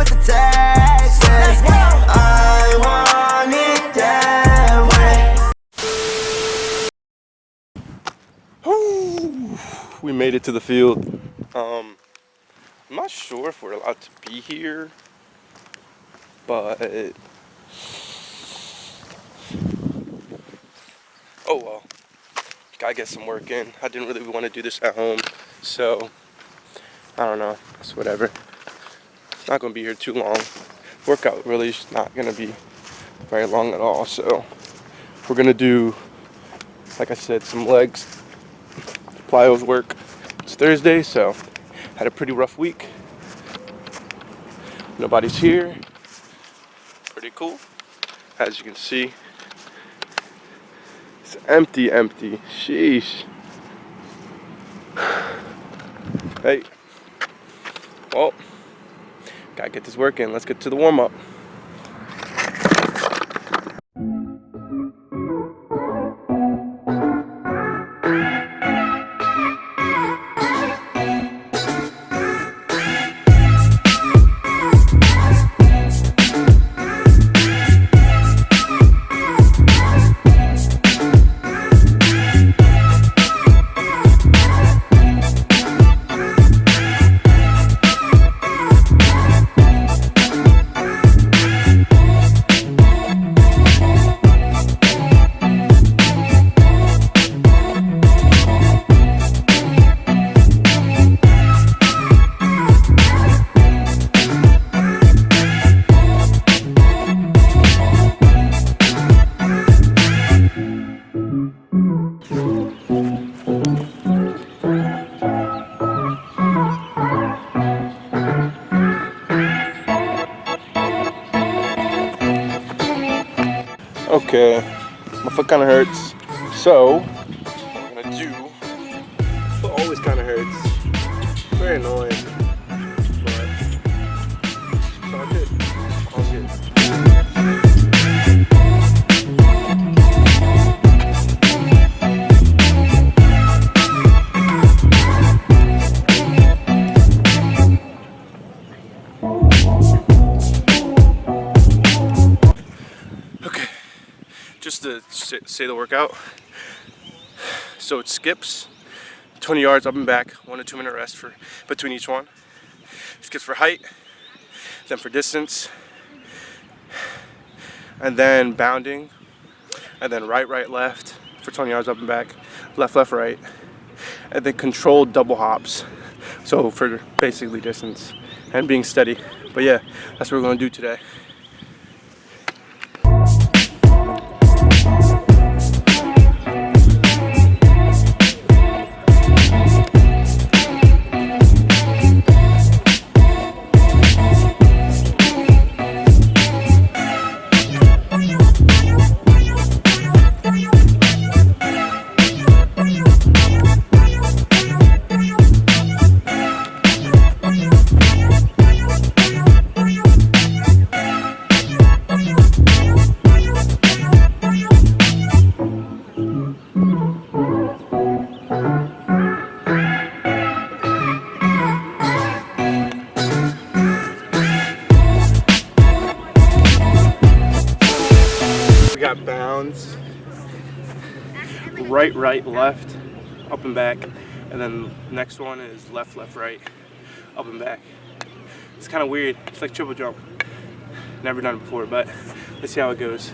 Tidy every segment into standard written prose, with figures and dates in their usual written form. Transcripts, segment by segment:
with the text. I want it that way. We made it to the field. I'm not sure if we're allowed to be here, but oh well. Gotta get some work in. I didn't really want to do this at home, so I don't know. It's whatever. Not gonna be here too long. Workout really is not gonna be very long at all. So we're gonna do, like I said, some legs, plyos work. It's Thursday, so had a pretty rough week. Nobody's here. Pretty cool. As you can see, it's empty. Sheesh. Hey. Well, gotta get this work in. Let's get to the warm-up. Okay, my foot kind of hurts, so what I'm gonna do, foot always kind of hurts, very annoying, but it's all good, all good. Just to say the workout, so it skips 20 yards up and back, 1 to 2 minute rest for between each one. Skips for height, then for distance, and then bounding, and then right, left for 20 yards up and back, left, right, and then controlled double hops, so for basically distance and being steady. But yeah, that's what we're gonna do today. Got bounds, right, left, up and back, and then next one is left, right, up and back. It's kind of weird. It's like triple jump. Never done it before, but let's see how it goes.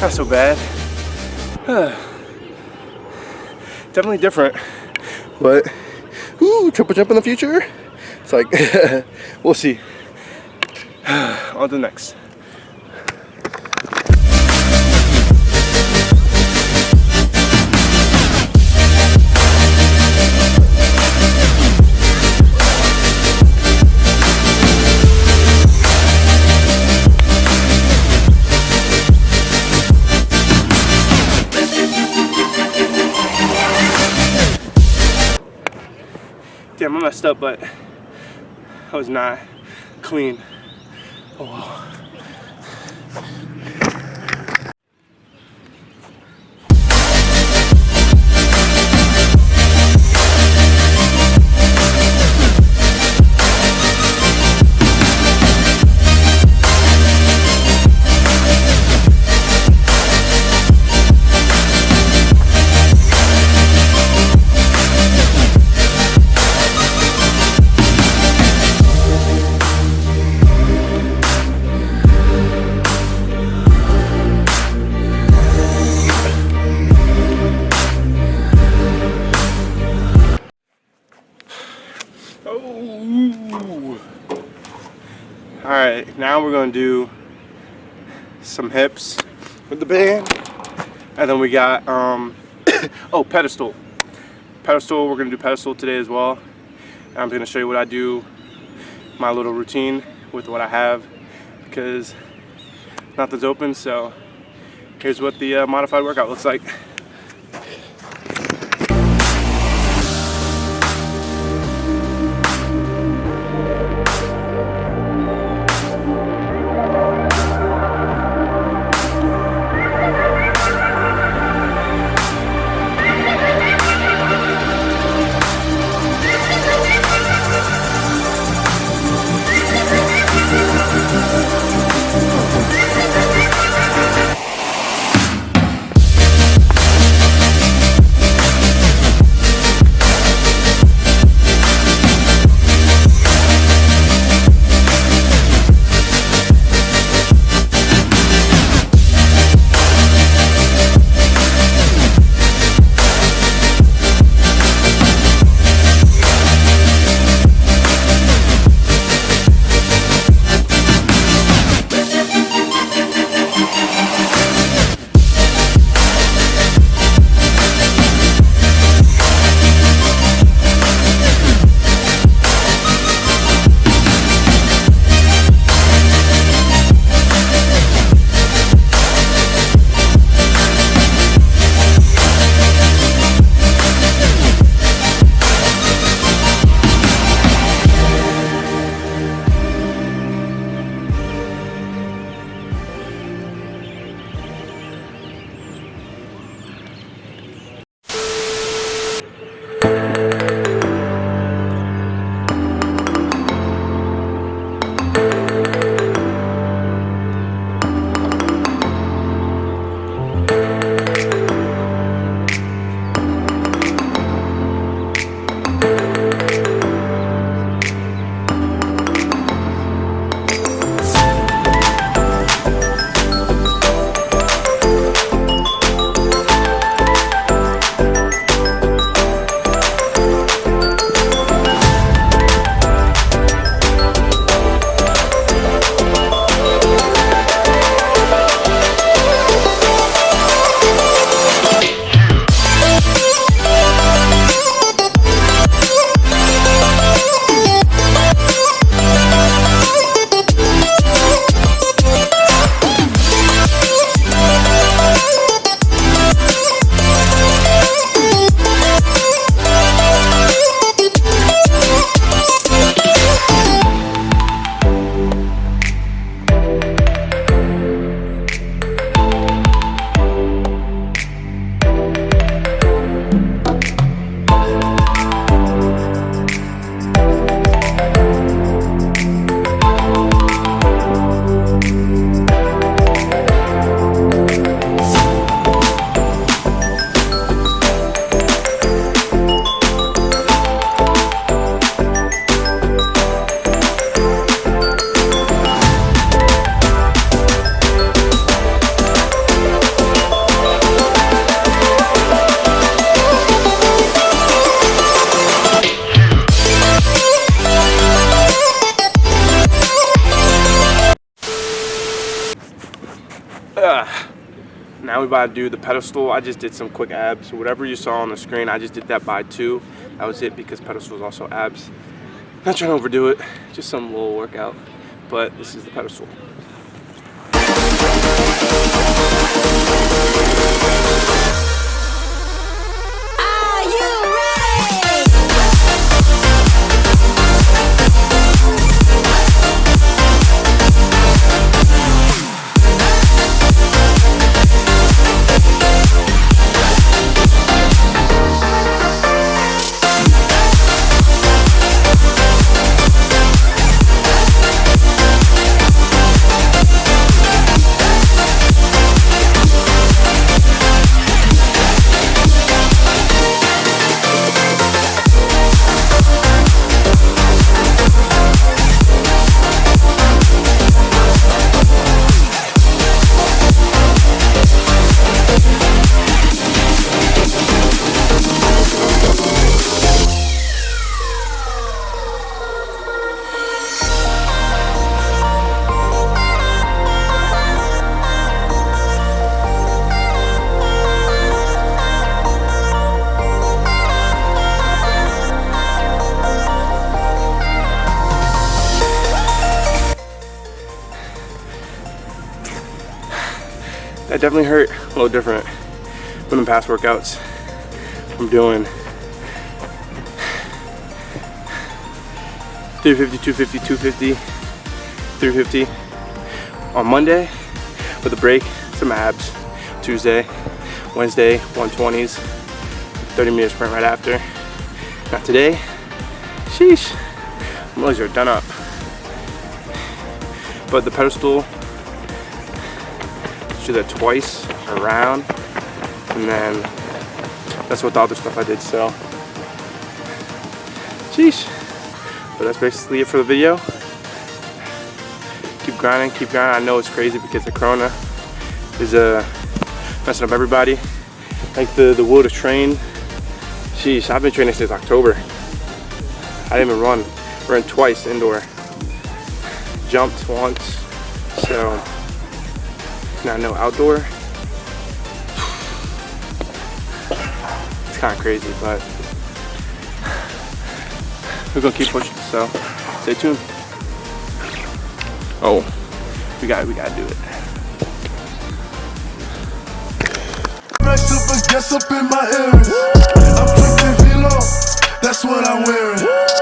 Not so bad. Definitely different, but triple jump in the future? It's like, we'll see. On to the next. Damn, I messed up, but I was not clean. Oh well. Oh. All right, now we're gonna do some hips with the band, and then we got oh, pedestal. We're gonna do pedestal today as well. And I'm gonna show you what I do, my little routine with what I have, because nothing's open. So here's what the modified workout looks like. Now we about to do the pedestal. I just did some quick abs. Whatever you saw on the screen, I just did that by 2. That was it, because pedestal is also abs. Not trying to overdo it, just some little workout. But this is the pedestal. Are you ready? that definitely hurt a little different than the past workouts. I'm doing 350, 250, 250, 350 on Monday with a break, some abs. Tuesday, Wednesday, 120s, 30-meter sprint right after. Not today. Sheesh, my legs are done up. But the pedestal, do that twice around, and then that's what the other stuff I did. So, sheesh. But that's basically it for the video. Keep grinding, keep grinding. I know it's crazy because the corona is messing up everybody. Like the will to train. Sheesh, I've been training since October. I didn't even run. Ran twice indoor. Jumped once. So now no outdoor. It's kind of crazy, but we're gonna keep pushing. So stay tuned. Oh, we gotta do it. Super gets up in my ears. I'm dripping Velo, that's what I'm wearing.